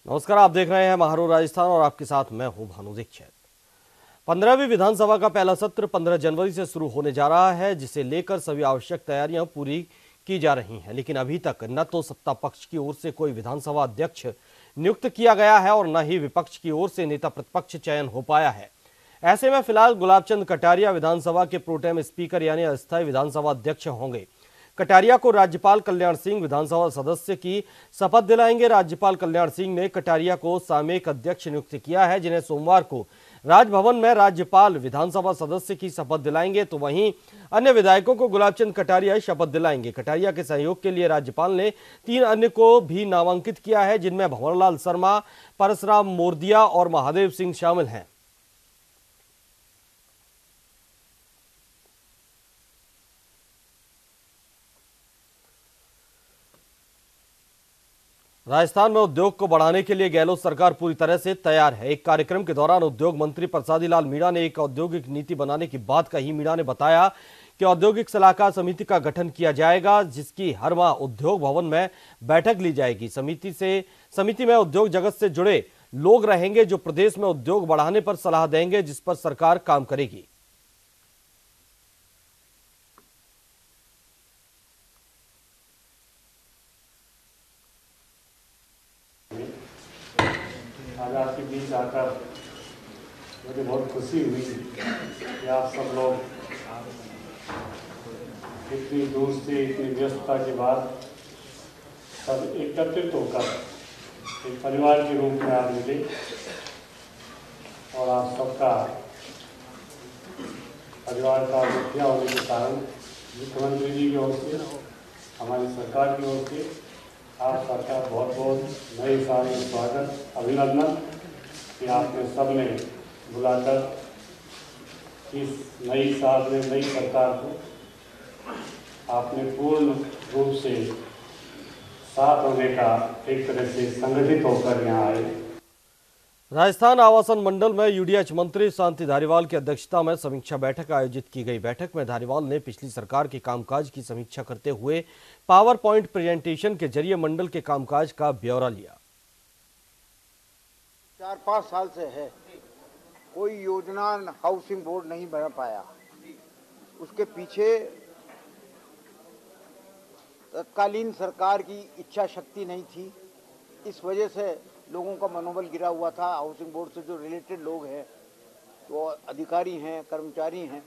नमस्कार, आप देख रहे हैं महारू राजस्थान और आपके साथ मैं हूं भानु दीक्षित। 15वीं विधानसभा का पहला सत्र 15 जनवरी से शुरू होने जा रहा है, जिसे लेकर सभी आवश्यक तैयारियां पूरी की जा रही हैं। लेकिन अभी तक न तो सत्ता पक्ष की ओर से कोई विधानसभा अध्यक्ष नियुक्त किया गया है और न ही विपक्ष की ओर से नेता प्रतिपक्ष चयन हो पाया है। ऐसे में फिलहाल गुलाबचंद कटारिया विधानसभा के प्रोटेम स्पीकर यानी अस्थायी विधानसभा अध्यक्ष होंगे। कटारिया को राज्यपाल कल्याण सिंह विधानसभा सदस्य की शपथ दिलाएंगे। राज्यपाल कल्याण सिंह ने कटारिया को सामयिक अध्यक्ष नियुक्त किया है, जिन्हें सोमवार को राजभवन में राज्यपाल विधानसभा सदस्य की शपथ दिलाएंगे, तो वहीं अन्य विधायकों को गुलाबचंद कटारिया शपथ दिलाएंगे। कटारिया के सहयोग के लिए राज्यपाल ने 3 अन्य को भी नामांकित किया है, जिनमें भंवरलाल शर्मा, परसराम मोरदिया और महादेव सिंह शामिल हैं। राजस्थान में उद्योग को बढ़ाने के लिए गहलोत सरकार पूरी तरह से तैयार है। एक कार्यक्रम के दौरान उद्योग मंत्री प्रसादी लाल मीणा ने एक औद्योगिक नीति बनाने की बात कही। मीणा ने बताया कि औद्योगिक सलाहकार समिति का गठन किया जाएगा, जिसकी हर माह उद्योग भवन में बैठक ली जाएगी। समिति में उद्योग जगत से जुड़े लोग रहेंगे, जो प्रदेश में उद्योग बढ़ाने पर सलाह देंगे, जिस पर सरकार काम करेगी। आज आपके बीच आकर मुझे बहुत खुशी हुई कि आप सब लोग इतनी दूर से इतनी व्यस्तता के बाद सब एकत्रित होकर एक परिवार के रूप में आप मिले और आप सबका परिवार का मुखिया होने के कारण मुख्यमंत्री जी की ओर से, हमारी सरकार की ओर से आप सबका बहुत बहुत नए साल में स्वागत, अभिनंदन कि आपने सबने बुलाकर इस नई साल में नई सरकार को आपने पूर्ण रूप से साथ होने का एक तरह से संगठित होकर यहाँ आए। राजस्थान आवासन मंडल में यूडीएच मंत्री शांति धारीवाल की अध्यक्षता में समीक्षा बैठक आयोजित की गई। बैठक में धारीवाल ने पिछली सरकार के कामकाज की समीक्षा करते हुए पावर पॉइंट प्रेजेंटेशन के जरिए मंडल के कामकाज का ब्यौरा लिया। 4-5 साल से है कोई योजना हाउसिंग बोर्ड नहीं बना पाया। उसके पीछे तत्कालीन सरकार की इच्छा शक्ति नहीं थी। इस वजह से लोगों का मनोबल गिरा हुआ था। हाउसिंग बोर्ड से जो रिलेटेड लोग हैं, तो अधिकारी हैं, कर्मचारी हैं,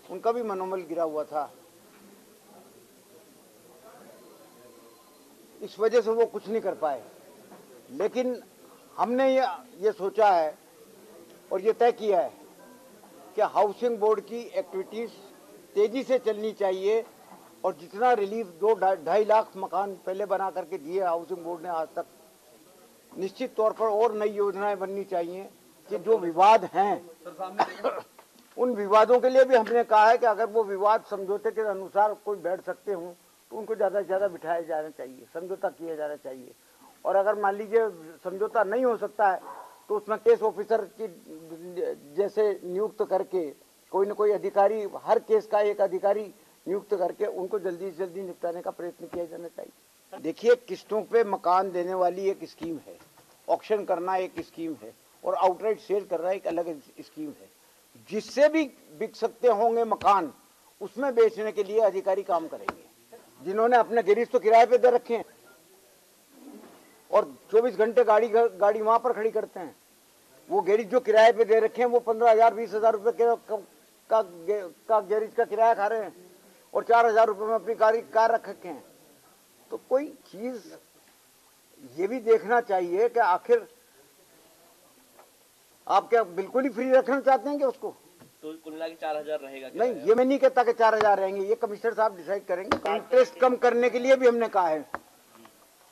उनका भी मनोबल गिरा हुआ था। इस वजह से वो कुछ नहीं कर पाए। लेकिन हमने ये सोचा है और ये तय किया है कि हाउसिंग बोर्ड की एक्टिविटीज तेजी से चलनी चाहिए और जितना रिलीफ 2-2.5 लाख मकान पहले बना करके दिए हाउसिंग बोर्ड ने आज तक, निश्चित तौर पर और नई योजनाएं बननी चाहिए कि जो विवाद हैं उन विवादों के लिए भी हमने कहा है कि अगर वो विवाद समझौते के अनुसार कोई बैठ सकते हों तो उनको ज़्यादा से ज़्यादा बिठाया जाना चाहिए, समझौता किया जाना चाहिए। और अगर मान लीजिए समझौता नहीं हो सकता है तो उसमें केस ऑफिसर की जैसे नियुक्त करके कोई न कोई अधिकारी, हर केस का एक अधिकारी नियुक्त करके उनको जल्दी से जल्दी निपटाने का प्रयत्न किया जाना चाहिए। देखिए, किस्तों पे मकान देने वाली एक स्कीम है, ऑक्शन करना एक स्कीम है और आउटराइट सेल करना एक अलग स्कीम है। जिससे भी बिक सकते होंगे मकान, उसमें बेचने के लिए अधिकारी काम करेंगे। जिन्होंने अपने गैरेज तो किराए पे दे रखे हैं और 24 घंटे गाड़ी वहां पर खड़ी करते हैं, वो गैरेज जो किराए पे दे रखे हैं वो 15,000-20,000 रुपए का गैरेज का किराया खा रहे हैं और 4,000 रुपए में अपनी कार रख रखे हैं। तो कोई चीज ये भी देखना चाहिए कि आखिर आप क्या बिल्कुल ही फ्री रखना चाहते हैं कि उसको, तो कुल मिला के 4,000 रहेगा? नहीं, ये मैं नहीं कहता कि 4,000 रहेंगे, ये कमिश्नर साहब डिसाइड करेंगे। इंटरेस्ट कम करने के लिए भी हमने कहा है,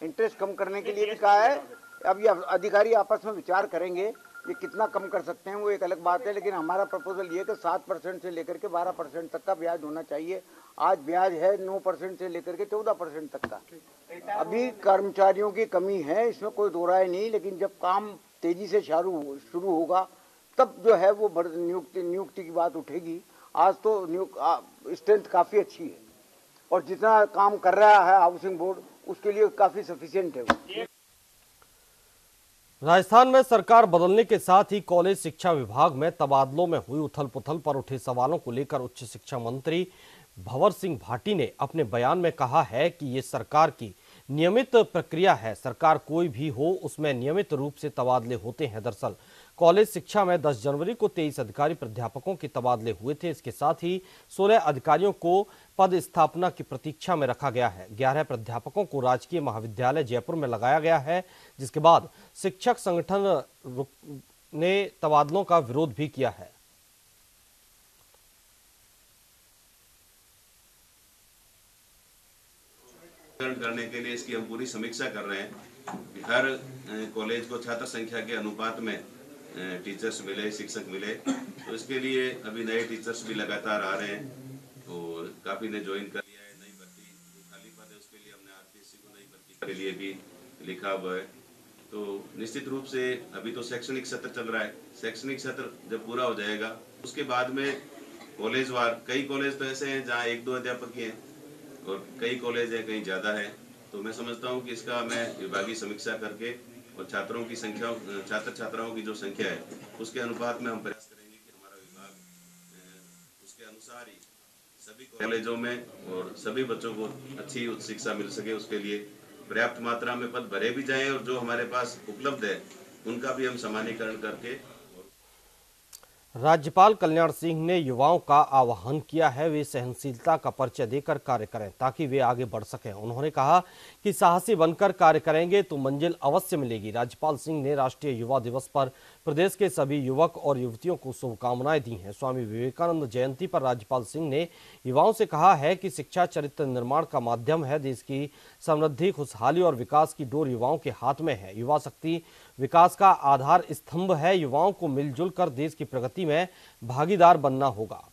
इंटरेस्ट कम करने के लिए भी कहा है। अब ये अधिकारी आपस में विचार करेंगे ये कितना कम कर सकते हैं, वो एक अलग बात है। लेकिन हमारा प्रपोजल ये है कि 7% से लेकर के 12% तक का ब्याज होना चाहिए। आज ब्याज है 9% से लेकर के 14% तक का। अभी कर्मचारियों की कमी है, इसमें कोई दो राय नहीं, लेकिन जब काम तेजी से शुरू होगा तब जो है वो नियुक्ति की बात उठेगी। आज तो स्ट्रेंथ काफ़ी अच्छी है और जितना काम कर रहा है हाउसिंग बोर्ड उसके लिए काफ़ी सफिशिएंट है वो। राजस्थान में सरकार बदलने के साथ ही कॉलेज शिक्षा विभाग में तबादलों में हुई उथल पुथल पर उठे सवालों को लेकर उच्च शिक्षा मंत्री भंवर सिंह भाटी ने अपने बयान में कहा है कि ये सरकार की नियमित प्रक्रिया है। सरकार कोई भी हो उसमें नियमित रूप से तबादले होते हैं। दरअसल कॉलेज शिक्षा में 10 जनवरी को 23 अधिकारी प्राध्यापकों के तबादले हुए थे। इसके साथ ही 16 अधिकारियों को पद स्थापना की प्रतीक्षा में रखा गया है। 11 प्राध्यापकों को राजकीय महाविद्यालय जयपुर में लगाया गया है, जिसके बाद शिक्षक संगठन ने तबादलों का विरोध भी किया है। करने के लिए इसकी हम पूरी समीक्षा कर रहे हैं कि हर कॉलेज को छात्र संख्या के अनुपात में टीचर्स मिले, शिक्षक मिले। तो इसके लिए अभी नए टीचर्स भी लगातार आ रहे हैं और काफ़ी ने ज्वाइन कर लिया है। नई भर्ती जो खाली पद है उसके लिए हमने आरपीएससी को नई भर्ती के लिए भी लिखा हुआ है। तो निश्चित रूप से अभी तो शैक्षणिक सत्र चल रहा है। शैक्षणिक सत्र जब पूरा हो जाएगा उसके बाद में कॉलेज वार, कई कॉलेज तो ऐसे हैं जहाँ 1-2 अध्यापक ही हैं और कई कॉलेज है कहीं ज़्यादा है। तो मैं समझता हूँ कि इसका मैं विभागीय समीक्षा करके और छात्रों की संख्या, छात्र छात्राओं की जो संख्या है उसके अनुपात में हम प्रयास करेंगे कि हमारा विभाग उसके अनुसार ही सभी कॉलेजों में और सभी बच्चों को अच्छी उच्च शिक्षा मिल सके, उसके लिए पर्याप्त मात्रा में पद भरे भी जाएं और जो हमारे पास उपलब्ध है उनका भी हम समानीकरण करके। राज्यपाल कल्याण सिंह ने युवाओं का आह्वान किया है वे सहनशीलता का परिचय देकर कार्य करें ताकि वे आगे बढ़ सकें। उन्होंने कहा कि साहसी बनकर कार्य करेंगे तो मंजिल अवश्य मिलेगी। राज्यपाल सिंह ने राष्ट्रीय युवा दिवस पर प्रदेश के सभी युवक और युवतियों को शुभकामनाएं दी हैं। स्वामी विवेकानंद जयंती पर राज्यपाल सिंह ने युवाओं से कहा है कि शिक्षा चरित्र निर्माण का माध्यम है। देश की समृद्धि, खुशहाली और विकास की डोर युवाओं के हाथ में है। युवा शक्ति विकास का आधार स्तंभ है। युवाओं को मिलजुल कर देश की प्रगति में भागीदार बनना होगा।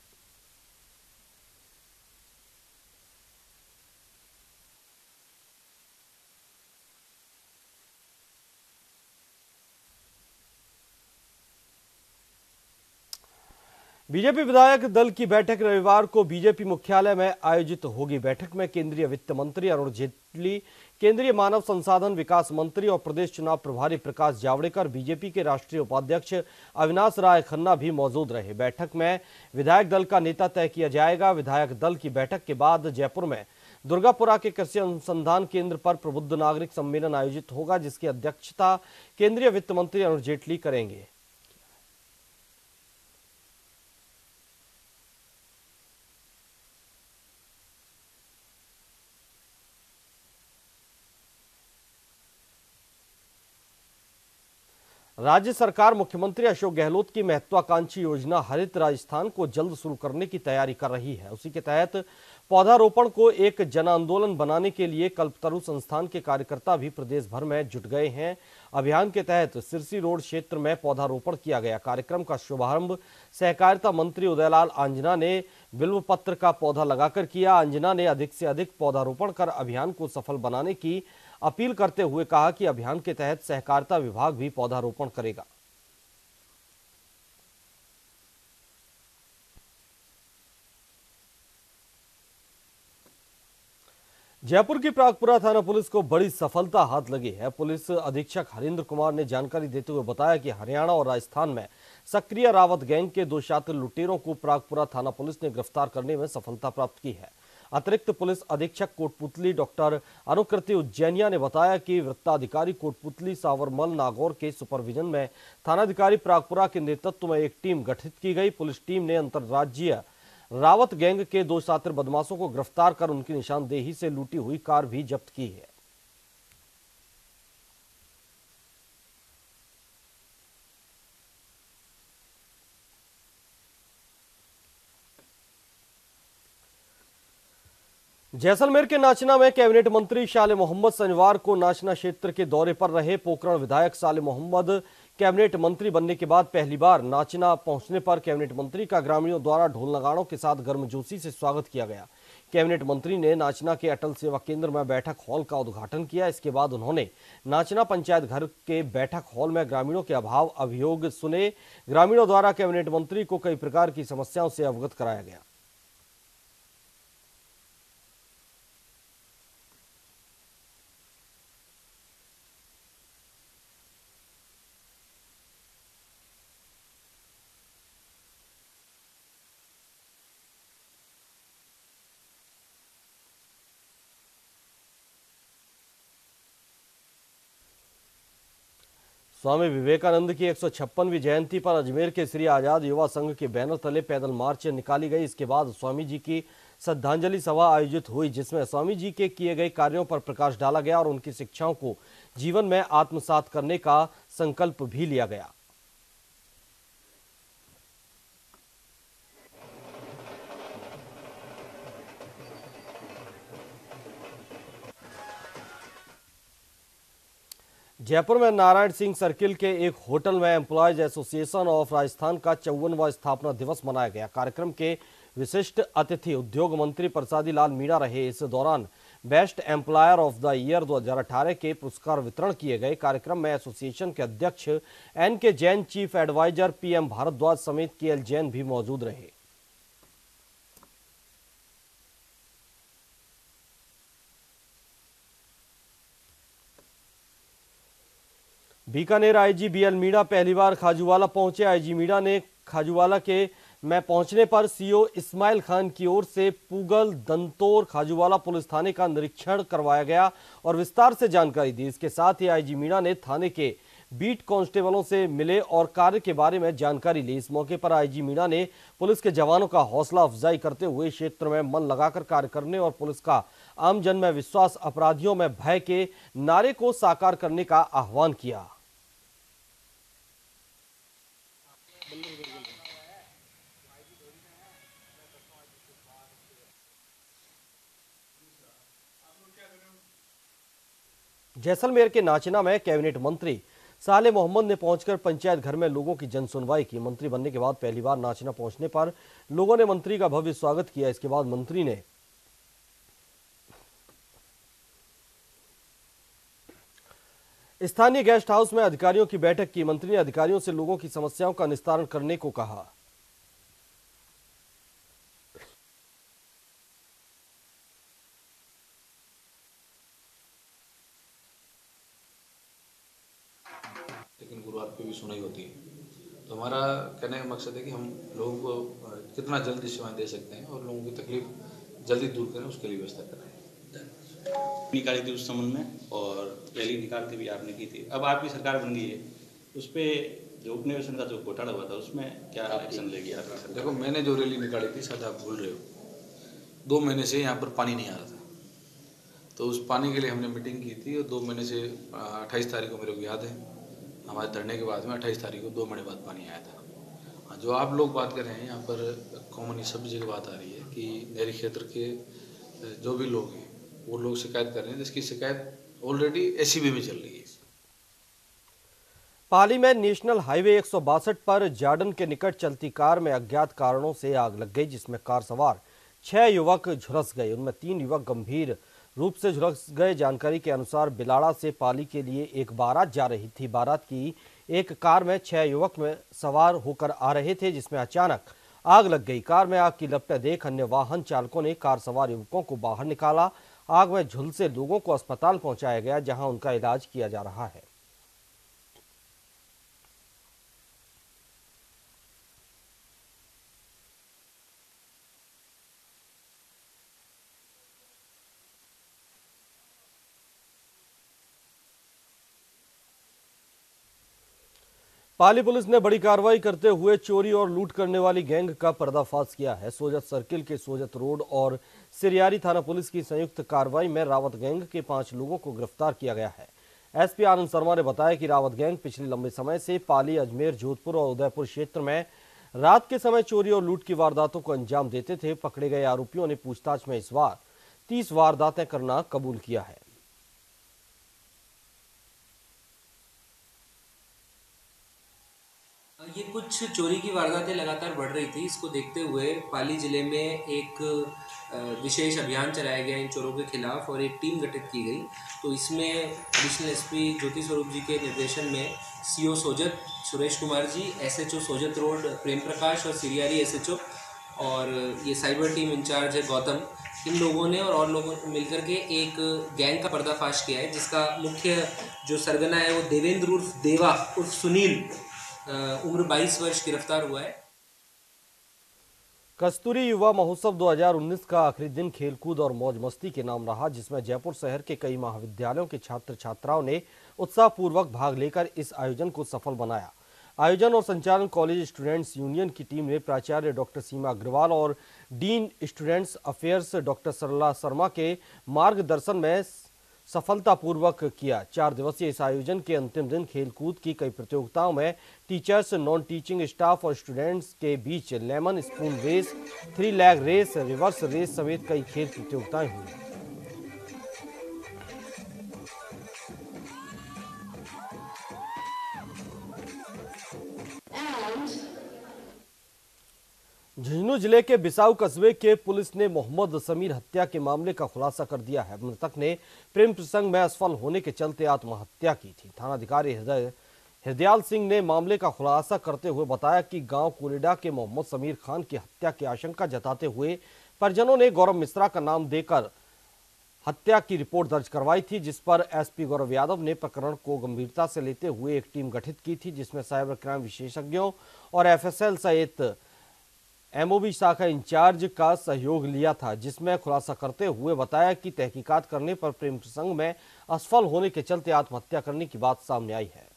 बीजेपी विधायक दल की बैठक रविवार को बीजेपी मुख्यालय में आयोजित होगी। बैठक में केंद्रीय वित्त मंत्री अरुण जेटली, केंद्रीय मानव संसाधन विकास मंत्री और प्रदेश चुनाव प्रभारी प्रकाश जावड़ेकर, बीजेपी के राष्ट्रीय उपाध्यक्ष अविनाश राय खन्ना भी मौजूद रहे। बैठक में विधायक दल का नेता तय किया जाएगा। विधायक दल की बैठक के बाद जयपुर में दुर्गापुरा के कृषि अनुसंधान केंद्र पर प्रबुद्ध नागरिक सम्मेलन आयोजित होगा, जिसकी अध्यक्षता केंद्रीय वित्त मंत्री अरुण जेटली करेंगे। राज्य सरकार मुख्यमंत्री अशोक गहलोत की महत्वाकांक्षी योजना हरित राजस्थान को जल्द शुरू करने की तैयारी कर रही है। उसी के तहत पौधारोपण को एक जन आंदोलन बनाने के लिए कल्पतरु संस्थान के कार्यकर्ता भी प्रदेश भर में जुट गए हैं। अभियान के तहत सिरसी रोड क्षेत्र में पौधारोपण किया गया। कार्यक्रम का शुभारंभ सहकारिता मंत्री उदयलाल आंजना ने बिल्व पत्र का पौधा लगाकर किया। आंजना ने अधिक से अधिक पौधारोपण कर अभियान को सफल बनाने की अपील करते हुए कहा कि अभियान के तहत सहकारिता विभाग भी पौधारोपण करेगा। जयपुर की प्रागपुरा थाना पुलिस को बड़ी सफलता हाथ लगी है। पुलिस अधीक्षक हरिंद्र कुमार ने जानकारी देते हुए बताया कि हरियाणा और राजस्थान में सक्रिय रावत गैंग के 2 शातिर लुटेरों को प्रागपुरा थाना पुलिस ने गिरफ्तार करने में सफलता प्राप्त की है। अतिरिक्त पुलिस अधीक्षक कोटपुतली डॉक्टर अनुकृति उज्जैनिया ने बताया कि वृत्ताधिकारी कोटपुतली सावरमल नागौर के सुपरविजन में थानाधिकारी प्रागपुरा के नेतृत्व में एक टीम गठित की गई। पुलिस टीम ने अंतर्राज्यीय रावत गैंग के 2 शातिर बदमाशों को गिरफ्तार कर उनकी निशानदेही से लूटी हुई कार भी जब्त की है। जैसलमेर के नाचना में कैबिनेट मंत्री साले मोहम्मद शनिवार को नाचना क्षेत्र के दौरे पर रहे। पोकरण विधायक साले मोहम्मद कैबिनेट मंत्री बनने के बाद पहली बार नाचना पहुंचने पर कैबिनेट मंत्री का ग्रामीणों द्वारा ढोल नगाड़ों के साथ गर्मजोशी से स्वागत किया गया। कैबिनेट मंत्री ने नाचना के अटल सेवा केंद्र में बैठक हॉल का उद्घाटन किया। इसके बाद उन्होंने नाचना पंचायत घर के बैठक हॉल में ग्रामीणों के अभाव अभियोग सुने। ग्रामीणों द्वारा कैबिनेट मंत्री को कई प्रकार की समस्याओं से अवगत कराया गया। स्वामी विवेकानंद की 156वीं जयंती पर अजमेर के श्री आजाद युवा संघ के बैनर तले पैदल मार्च निकाली गई। इसके बाद स्वामी जी की श्रद्धांजलि सभा आयोजित हुई, जिसमें स्वामी जी के किए गए कार्यों पर प्रकाश डाला गया और उनकी शिक्षाओं को जीवन में आत्मसात करने का संकल्प भी लिया गया। जयपुर में नारायण सिंह सर्किल के एक होटल में एम्प्लॉयज एसोसिएशन ऑफ राजस्थान का 54वां स्थापना दिवस मनाया गया। कार्यक्रम के विशिष्ट अतिथि उद्योग मंत्री प्रसादी लाल मीणा रहे। इस दौरान best employer of the year 2018 के पुरस्कार वितरण किए गए। कार्यक्रम में एसोसिएशन के अध्यक्ष NK Jain, chief adviser PM Bhardwaj समेत KL जैन भी मौजूद रहे। बीकानेर IG BL मीणा पहली बार खाजूवाला पहुंचे। IG मीणा ने खाजूवाला के में पहुंचने पर CO इस्माइल खान की ओर से पूगल दंतोर खाजूवाला पुलिस थाने का निरीक्षण करवाया गया और विस्तार से जानकारी दी। इसके साथ ही IG मीणा ने थाने के बीट कांस्टेबलों से मिले और कार्य के बारे में जानकारी ली। इस मौके पर IG मीणा ने पुलिस के जवानों का हौसला अफजाई करते हुए क्षेत्र में मन लगाकर कार्य करने और पुलिस का आमजन में विश्वास, अपराधियों में भय के नारे को साकार करने का आह्वान किया। जैसलमेर के नाचना में कैबिनेट मंत्री साले मोहम्मद ने पहुंचकर पंचायत घर में लोगों की जन सुनवाई की। मंत्री बनने के बाद पहली बार नाचना पहुंचने पर लोगों ने मंत्री का भव्य स्वागत किया। इसके बाद मंत्री ने स्थानीय गेस्ट हाउस में अधिकारियों की बैठक की। मंत्री ने अधिकारियों से लोगों की समस्याओं का निस्तारण करने को कहा। लेकिन गुरुवार पे भी सुनाई होती है। तो हमारा कहने का मकसद है कि हम लोगों को कितना जल्दी सेवाएं दे सकते हैं और लोगों की तकलीफ जल्दी दूर करें, उसके लिए व्यवस्था करें। निकाली थी उस संबंध में और रैली निकाल के भी आपने की थी। अब आपकी सरकार बन गई है, उस पर जो उपनिवेशन का जो घोटाला हुआ था उसमें क्या एक्शन लेगी आपकी सरकार? देखो, मैंने जो रैली निकाली थी, शायद आप भूल रहे हो, 2 महीने से यहाँ पर पानी नहीं आ रहा था। तो उस पानी के लिए हमने मीटिंग की थी और 2 महीने से 28 तारीख को मेरे को याद है, हमारे धरने के बाद में 28 तारीख को 2 महीने बाद पानी आया था। जो आप लोग बात कर रहे हैं यहाँ पर कॉमन सभी जगह बात आ रही है कि नहरी क्षेत्र के जो भी लोग हैं वो लोग शिकायत कर रहे हैं, जिसकी शिकायत ऑलरेडी SCB में चल रही है। पाली में नेशनल हाईवे 162 पर जार्डन के निकट चलती कार में अज्ञात कारणों से आग लग गई, जिसमें कार सवार 6 युवक झुलस गए। उनमें 3 युवक गंभीर रूप से झुलस गए। जानकारी के अनुसार बिलाड़ा से पाली के लिए एक बारात जा रही थी। बारात की एक कार में 6 युवक में सवार होकर आ रहे थे, जिसमें अचानक आग लग गई। कार में आग की लपटें देख अन्य वाहन चालकों ने कार सवार युवकों को बाहर निकाला। आग में झुलसे लोगों को अस्पताल पहुंचाया गया, जहां उनका इलाज किया जा रहा है। पाली पुलिस ने बड़ी कार्रवाई करते हुए चोरी और लूट करने वाली गैंग का पर्दाफाश किया है। सोजत सर्किल के सोजत रोड और सिरियारी थाना पुलिस की संयुक्त कार्रवाई में रावत गैंग के 5 लोगों को गिरफ्तार किया गया है। SP आनंद शर्मा ने बताया कि रावत गैंग पिछले लंबे समय से पाली, अजमेर, जोधपुर और उदयपुर क्षेत्र में रात के समय चोरी और लूट की वारदातों को अंजाम देते थे। पकड़े गए आरोपियों ने पूछताछ में इस बार 30 वारदातें करना कबूल किया है। ये कुछ चोरी की वारदातें लगातार बढ़ रही थी। इसको देखते हुए पाली जिले में एक विशेष अभियान चलाया गया इन चोरों के खिलाफ और एक टीम गठित की गई। तो इसमें एडिशनल SP ज्योति स्वरूप जी के निर्देशन में CO Sojat Suresh Kumar ji, SHO Sojat road Prem Prakash और सिरियारी SHO और ये साइबर टीम इंचार्ज है गौतम, इन लोगों ने और लोगों मिलकर के एक गैंग का पर्दाफाश किया है, जिसका मुख्य जो सरगना है वो देवेंद्र उर्फ देवा उर्फ सुनील, उम्र 22 वर्ष, गिरफ्तार हुआ है। कस्तूरी युवा महोत्सव 2019 का आखिरी दिन खेलकूद और मौज मस्ती के नाम रहा, जिसमें जयपुर शहर के कई महाविद्यालयों के छात्र छात्राओं ने उत्साहपूर्वक भाग लेकर इस आयोजन को सफल बनाया। आयोजन और संचालन कॉलेज स्टूडेंट्स यूनियन की टीम ने प्राचार्य डॉक्टर सीमा अग्रवाल और डीन स्टूडेंट्स अफेयर्स डॉक्टर सरला शर्मा के मार्गदर्शन में सफलतापूर्वक किया। 4 दिवसीय इस आयोजन के अंतिम दिन खेलकूद की कई प्रतियोगिताओं में टीचर्स, नॉन टीचिंग स्टाफ और स्टूडेंट्स के बीच lemon spoon race, 3 leg race, reverse race समेत कई खेल प्रतियोगिताएं हुई। झुंझुनू जिले के बिसाऊ कस्बे के पुलिस ने मोहम्मद समीर हत्या के मामले का खुलासा कर दिया है। मृतक ने प्रेम प्रसंग में असफल होने के चलते आत्महत्या की थी। थानाधिकारी हृदयाल सिंह ने मामले का खुलासा करते हुए बताया कि गांव कोलिडा के मोहम्मद समीर खान की हत्या की आशंका जताते हुए परिजनों ने गौरव मिश्रा का नाम देकर हत्या की रिपोर्ट दर्ज करवाई थी, जिस पर एसपी गौरव यादव ने प्रकरण को गंभीरता से लेते हुए एक टीम गठित की थी, जिसमें साइबर क्राइम विशेषज्ञों और एफएसएल सहित एमओबी शाखा इंचार्ज का सहयोग लिया था, जिसमें खुलासा करते हुए बताया कि तहकीकात करने पर प्रेम प्रसंग में असफल होने के चलते आत्महत्या करने की बात सामने आई है।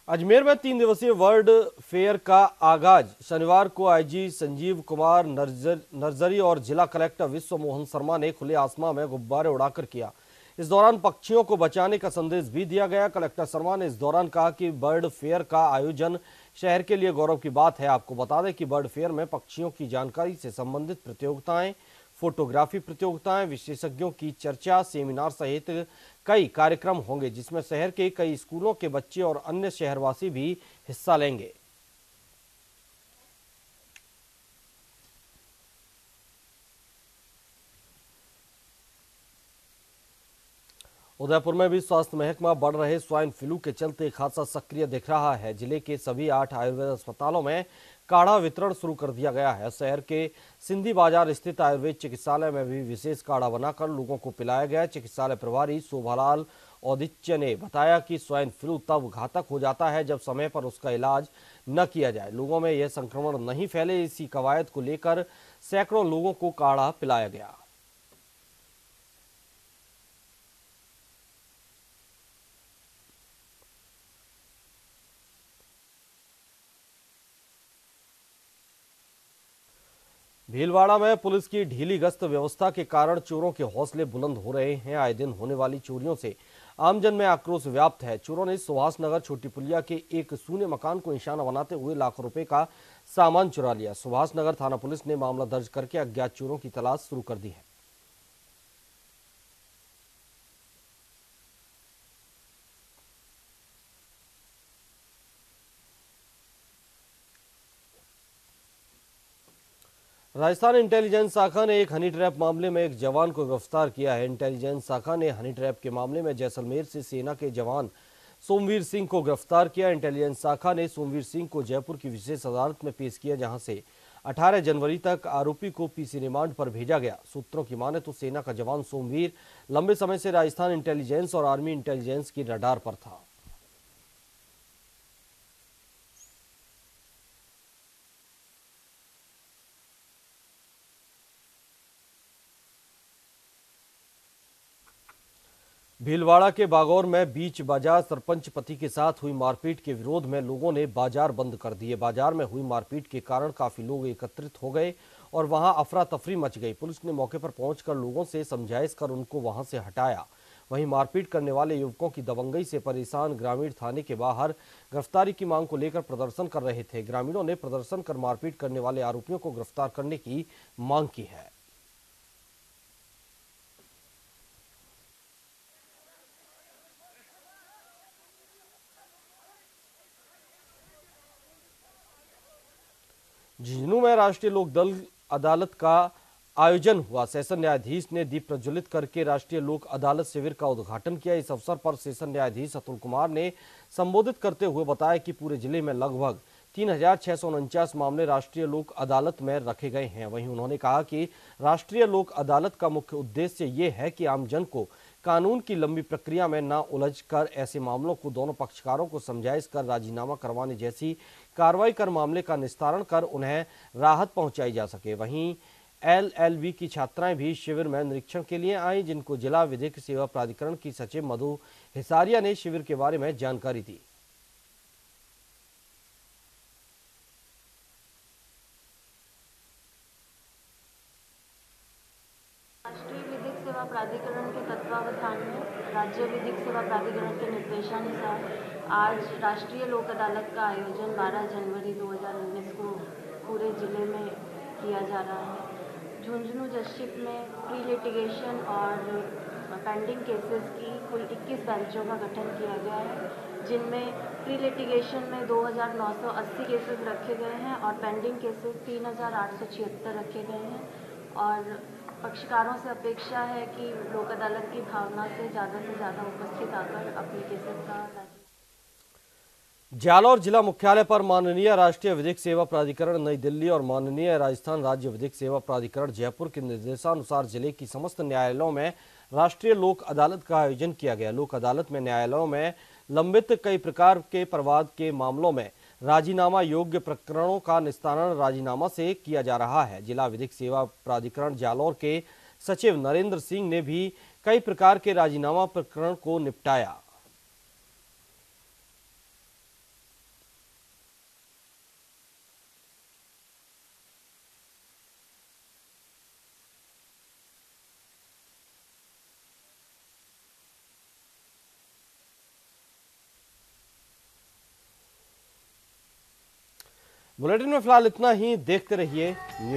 अजमेर में 3 दिवसीय वर्ल्ड फेयर का आगाज शनिवार को आईजी संजीव कुमार नर्जरी और जिला कलेक्टर विश्व मोहन शर्मा ने खुले आसमान में गुब्बारे उड़ाकर किया। इस दौरान पक्षियों को बचाने का संदेश भी दिया गया। कलेक्टर शर्मा ने इस दौरान कहा कि बर्ड फेयर का आयोजन शहर के लिए गौरव की बात है। आपको बता दें कि बर्ड फेयर में पक्षियों की जानकारी से संबंधित प्रतियोगिताएं, फोटोग्राफी प्रतियोगिताएं, विशेषज्ञों की चर्चा, सेमिनार सहित कई कार्यक्रम होंगे, जिसमें शहर के कई स्कूलों के बच्चे और अन्य शहरवासी भी हिस्सा लेंगे। उदयपुर में भी स्वास्थ्य महकमा बढ़ रहे स्वाइन फ्लू के चलते खासा सक्रिय दिख रहा है। जिले के सभी 8 आयुर्वेद अस्पतालों में काढ़ा वितरण शुरू कर दिया गया है। शहर के सिंधी बाजार स्थित आयुर्वेद चिकित्सालय में भी विशेष काढ़ा बनाकर लोगों को पिलाया गया। चिकित्सालय प्रभारी शोभालाल औदित्य ने बताया कि स्वाइन फ्लू तब घातक हो जाता है जब समय पर उसका इलाज न किया जाए। लोगों में यह संक्रमण नहीं फैले, इसी कवायद को लेकर सैकड़ों लोगों को काढ़ा पिलाया गया। भीलवाड़ा में पुलिस की ढीली गश्त व्यवस्था के कारण चोरों के हौसले बुलंद हो रहे हैं। आए दिन होने वाली चोरियों से आमजन में आक्रोश व्याप्त है। चोरों ने सुभाष नगर छोटी पुलिया के एक सूने मकान को निशाना बनाते हुए लाखों रुपए का सामान चुरा लिया। सुभाष नगर थाना पुलिस ने मामला दर्ज करके अज्ञात चोरों की तलाश शुरू कर दी है। राजस्थान इंटेलिजेंस शाखा ने एक हनी ट्रैप मामले में एक जवान को गिरफ्तार किया है। इंटेलिजेंस शाखा ने हनी ट्रैप के मामले में जैसलमेर से सेना के जवान सोमवीर सिंह को गिरफ्तार किया। इंटेलिजेंस शाखा ने सोमवीर सिंह को जयपुर की विशेष अदालत में पेश किया, जहां से 18 जनवरी तक आरोपी को पीसी रिमांड पर भेजा गया। सूत्रों की माने तो सेना का जवान सोमवीर लंबे समय से राजस्थान इंटेलिजेंस और आर्मी इंटेलिजेंस की रडार पर था। भीलवाड़ा के बागौर में बीच बाजार सरपंच पति के साथ हुई मारपीट के विरोध में लोगों ने बाजार बंद कर दिए। बाजार में हुई मारपीट के कारण काफी लोग एकत्रित हो गए और वहां अफरा तफरी मच गई। पुलिस ने मौके पर पहुंचकर लोगों से समझाइश कर उनको वहां से हटाया। वहीं मारपीट करने वाले युवकों की दबंगई से परेशान ग्रामीण थाने के बाहर गिरफ्तारी की मांग को लेकर प्रदर्शन कर रहे थे। ग्रामीणों ने प्रदर्शन कर मारपीट करने वाले आरोपियों को गिरफ्तार करने की मांग की है। झुंझुनू में राष्ट्रीय लोक दल अदालत का आयोजन हुआ। सेशन न्यायाधीश ने दीप प्रज्वलित करके राष्ट्रीय लोक अदालत शिविर का उद्घाटन किया। इस अवसर पर सेशन न्यायाधीश अतुल कुमार ने संबोधित करते हुए बताया कि पूरे जिले में लगभग 3649 मामले राष्ट्रीय लोक अदालत में रखे गए हैं। वहीं उन्होंने कहा कि राष्ट्रीय लोक अदालत का मुख्य उद्देश्य ये है कि आमजन को कानून की लंबी प्रक्रिया में न उलझकर ऐसे मामलों को दोनों पक्षकारों को समझाइश कर राजीनामा करवाने जैसी कार्रवाई कर मामले का निस्तारण कर उन्हें राहत पहुंचाई जा सके। वहीं LLB की छात्राएं भी शिविर में निरीक्षण के लिए आई, जिनको जिला विधिक सेवा प्राधिकरण की सचिव मधु हिसारिया ने शिविर के बारे में जानकारी दी। राष्ट्रीय विधिक सेवा प्राधिकरण के तत्वावधान में राज्य विधिक सेवा प्राधिकरण के निर्देशानुसार आज राष्ट्रीय लोक अदालत का आयोजन 12 जनवरी 2019 को पूरे जिले में किया जा रहा है। झुंझुनू डिस्ट्रिक्ट में प्री लिटिगेशन और पेंडिंग केसेस की कुल 21 बेंचों का गठन किया गया है, जिनमें प्री लिटिगेशन में 2980 केसेस रखे गए हैं और पेंडिंग केसेस 3876 रखे गए हैं। और पक्षकारों से अपेक्षा है कि लोक अदालत की भावना से ज़्यादा उपस्थित आकर अपने केसेस का जालौर जिला मुख्यालय पर माननीय राष्ट्रीय विधिक सेवा प्राधिकरण नई दिल्ली और माननीय राजस्थान राज्य विधिक सेवा प्राधिकरण जयपुर के निर्देशानुसार जिले की समस्त न्यायालयों में राष्ट्रीय लोक अदालत का आयोजन किया गया। लोक अदालत में न्यायालयों में लंबित कई प्रकार के प्रवाद के मामलों में राजीनामा योग्य प्रकरणों का निस्तारण राजीनामा से किया जा रहा है। जिला विधिक सेवा प्राधिकरण जालौर के सचिव नरेंद्र सिंह ने भी कई प्रकार के राजीनामा प्रकरण को निपटाया। बुलेटिन में फिलहाल इतना ही। देखते रहिए न्यूज़।